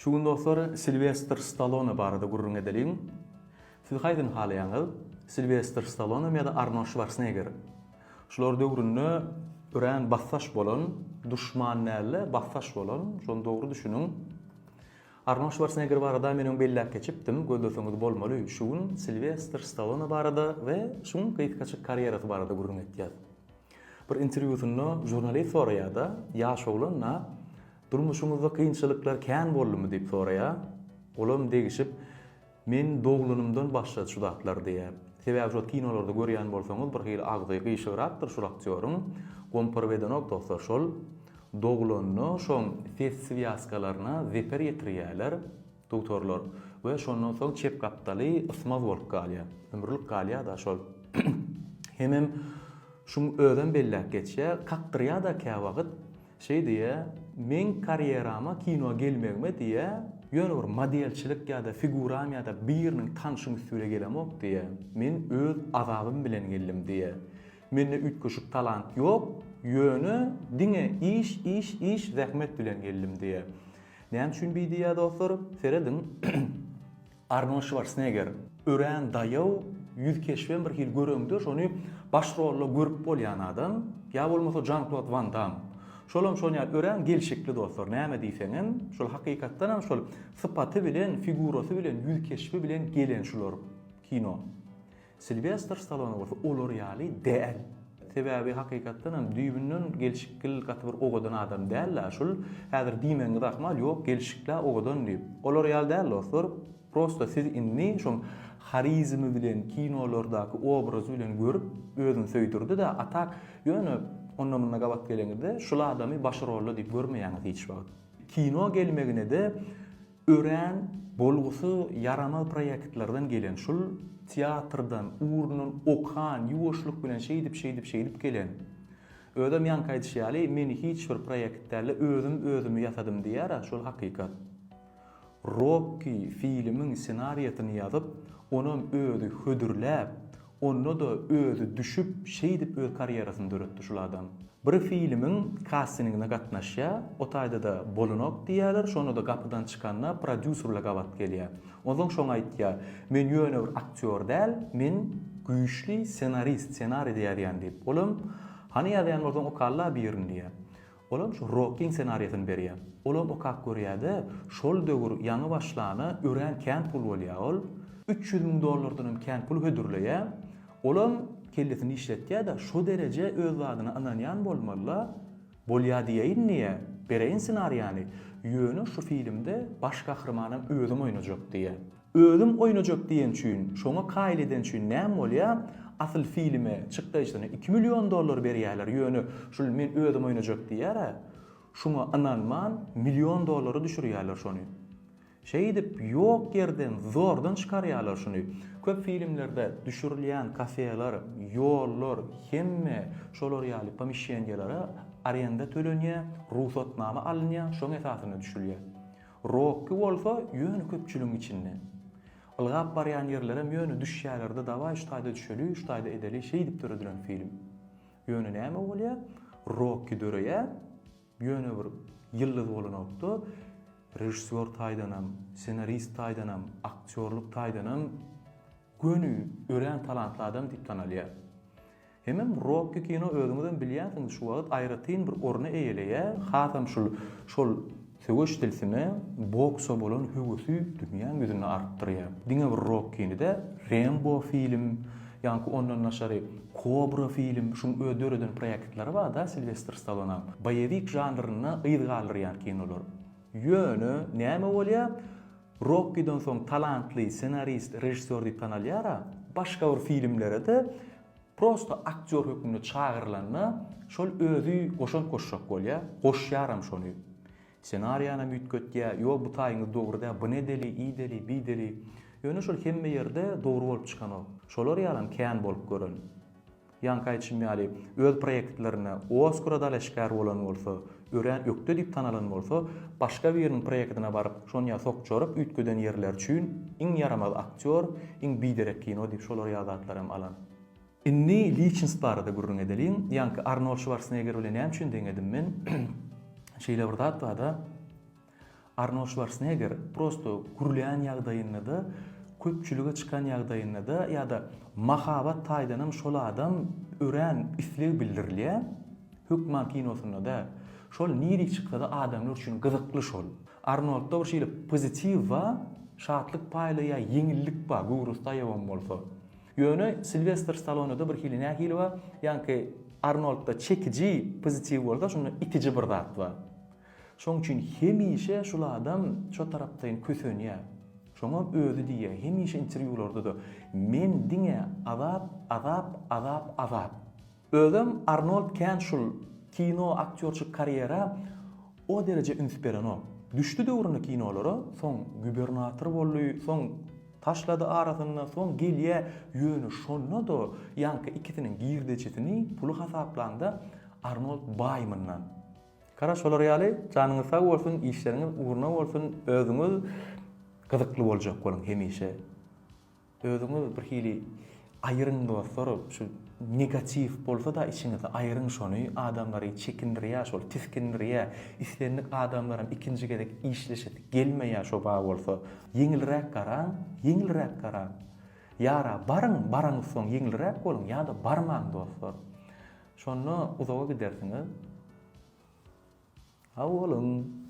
Şugun dostlar Sylvester Stallone barada gurrun edelim. Siz haydın halayanız Sylvester Stallone ya da Arnold Schwarzenegger. Şular döwründe ören bassaş bolan, düşmanlarla bassaş bolan, şonu doğru düşünün. Arnold Schwarzenegger barada meniň bellap geçipdim, gözleşiňiz bolmaly. Şugun Sylvester Stallone barada we şuň gyýyk karýerasy barada gurrun etýär. Bir interwýusynda jurnalist soraýarda, ýaş oglanna durmuşumuzda kıyınçılıklar kän boldymy diýip soraýar. Olam degişip, men doglanymdan başlady şu zatlar diýär. Sebäbi şu kinolarda görýän bolsaňyz bir hili agzy gyşyrakdyr şu aktýoryň. Komporwedenok dostlar şol doglanyny şoň ses sviýaskalaryna zeper ýetirýärler doktorlar we şondan soň çep kaptaly ysmaz bolup galýar. Ömürlük galýar da şol. Hemem şuň öden bellap geçýär, kakdyrýar da kä wagt şey diýär, men karierama kino gelmegime diye ýöne bir modelçilik ýa-da figuram ýa-da biriniň tanşymy üstüne gelemok diye. Men öz azabym bilen geldim diye. Mende ütköşük talant ýok, ýöne diňe iş zähmet bilen geldim diye. Näme üçin diýär dostlar? Seredin Arnold Schwarzenegger ören daýaw yüz keşfen bir hil görüňdir, şonu baş rolle görüp bolýan adam, ýa bolmasa Jean-Claude Van Damme. Şolam şoňa ören gelşikli dostlar. Näme diýseňem, şol hakykatdan hem şol sypaty bilen, figurasy bilen, ýüz keşfi bilen gelen şular kino. Sylvester Stallone bolsa olar ýaly däl. Sebäbi hakykatdan hem düýbünden gelşikli gaty bir ogadan adam däl. Şol häzir diýmeňiz ahmal ýok, gelşikler ogadan diýip. Olar ýaly däl dostlar. Prosta siz inni şoň harizmy bilen kinolardaky obrazy bilen görüp özüni söýdirdi da atak ýöne onunla gabat gelengide şula adamy başarılı diýip görmeýäňiz hiç wagt. Kino gelmegine de ören bolgusy yarama proyektlerden gelen şul teatrdan, urunun okan, ýuwaşlyk bilen şeydip gelen. Ödem ýanky aýdýarly, men hiç bir proyektlerle özüm ýasadym diýär, şol hakykat. Rocky filmiň senariýasyny ýazyp, onuň özü hödürläp, onu da özü düşüp şeydip öz kariyerasyny döretdi şol adam. Bir filmiň castingine gatnaşýa, o taýda da bolunok diýerler, şonu da gapydan çykanna prodüserle gabat gelýär. Ondan şoň aýtýar, men ýöne bir aktyor däl, men güýçli senarist, senari diýärýän diýip. Olam, hani ýazýan bolsaň okalla birin diýär. Olam şu Rocky senariýasyny berýär. Olam okak görýärde, şol döwür ýangy başlany ören kän pul bolýar ol. $300,000 kän pul hödürleýär. Olam kellesini işletýär da şu derece öz zadyny ananýan bolmaly. Bolýar diýeýin niýe? Bereýin senariýany. Ýöne şu filmde baş kahramanım özüm oýnajak diýär. Özüm oýnajak diýen üçin, şoňa kaýl eden üçin näme bolýar? Asyl filme çykdyjyna $2 milyon berýärler. Ýöne şol men özüm oýnajak diýär. Şoňa ananman $1 milyon düşürýärler şonu. Şeydip yok yerden zordan çıkarýarlar şunu. Köp filmlerde düşürilýän kafeler, ýollar, hemme şolar ýaly pomişenýelere arenda tölenýär, ruhsatnama alınýar, şoň esasyna düşülýär. Rocky bolsa ýöne köpçüligiň içinde. Ilgap barýan ýerlere ýöne düşýärlerde dawa şu taýda düşeli, şu taýda edeli şeydip töredilen film. Ýöne näme bolýar? Rocky döreýär, ýöne bir ýyldız bolanokdy. Rejissör taýdanam, senarist taýdanam, aktyorluk taýdanam gönü ören talantly adam diýip tanalýar. Hemem Rocky kino özüňizden bilýärsiňiz şu wagt aýratyn bir orna eýeleýär. Hatam şol söwüş tilsimi boksa bolan höwüsü dünýäň gözüne artdyrýar. Diňe bir Rocky'ni-de Rambo film, ýa-ni ondan naşary Cobra film, şuň ödöreden proyektleri bar da Sylvester Stallone. Bayewik janryna ýygalýan kinolar. Ýöne näme bolýar? Rocky'dan soň talantly senarist, rejissör diýip tanalýar. Başga bir filmlere de prosta aktyor hökmünde çağırılanna şol özü goşak bolýar. Goşýaram şonu. Senariýana mütkötýär, ýok bu taýyňyz dogry, bu nedeli, iýdeli, biýdeli. Ýöne şol hemme ýerde dogry bolup çykanok. Şolar ýalan kän bolup görün. Ýanky aýtýarly, öz proyektlerine Oscar dalaşkar bolan bolsa, ören ökde diýip tanalan bolsa, başga biriniň proyektine baryp, şoňa sokçorup ütgeden ýerler üçin iň yaramaz aktyor, iň biderek kino diýip şolar ýazatlar hem alan. Inni Lichens barada gurrun edelim. Ýanky Arnold Schwarzenegger bilen näme üçin deňedim men? Şeýle bir zat da Arnold Schwarzenegger prosto gürleyen ýagdaýynda da, köpçülüge çykan ýagdaýynda da ýa-da mahabat taýdanam şol adam ören isleg bildirilýär. Hükman kinosunda da şol nirik çyksa da adamlar üçin gyzykly şol. Arnoldda bir şeýle pozitiv we şatlyk paýlaýa yeňillik bar, gurusda ýawan bolsa. Ýöne Sylvester Stallone'da bir hili nähili we ýanky Arnoldda çekici pozitiv bolsa, şonu itici bir zat bar. Şoň üçin hemişe şol adam şo tarapdan kösenýär. Şoňa özü diýär, hemişe interwýularda da men diňe azap. Özüm Arnold Kenschul kino aktyorçyk kariyera o derece ünsperano. Düştü döwrüne kinolara, soň gubernator boldy, soň taşlady arasynda, soň gelýär ýöne şonda da ýanky ikisiniň girdeçetini pulu hasaplanda Arnold baýmyndan. Karaş olar ýaly, janyňyz sag bolsun, işleriňiz uğruna bolsun, özüňiz gyzykly boljak bolun hemişe. Özüňiz bir hili aýryň dostlar, şu negativ bolsa da içiňizde aýryň şonu, adamlary çekindirýär, şol tiskindirýär, islenlik adamlaryň ikinji gerek işleşet gelmeýär şo ba bolsa, yeňilrek garaň. Ýara barang soň yeňilrek bolun, ýa-da barmaň dostlar. Şonu uzağa gidersiňiz. Ha bolun.